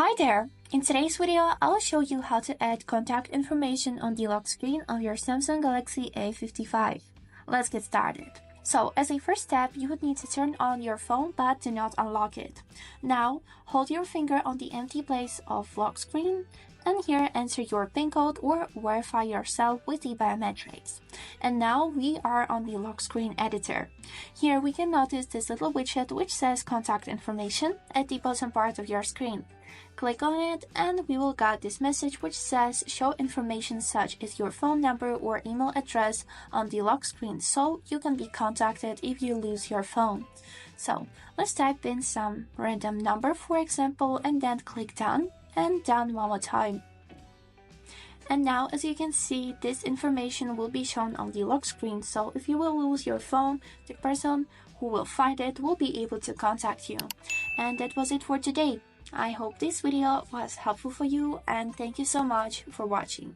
Hi there! In today's video, I'll show you how to add contact information on the lock screen of your Samsung Galaxy A55. Let's get started. So, as a first step, you would need to turn on your phone but do not unlock it. Now, hold your finger on the empty place of lock screen and here enter your PIN code or verify yourself with the biometrics. And now we are on the lock screen editor. Here we can notice this little widget which says contact information at the bottom part of your screen. Click on it and we will get this message which says show information such as your phone number or email address on the lock screen so you can be contacted if you lose your phone. So let's type in some random number for example and then click done and done one more time. And now as you can see, this information will be shown on the lock screen, so if you will lose your phone, the person who will find it will be able to contact you. And that was it for today. I hope this video was helpful for you and thank you so much for watching.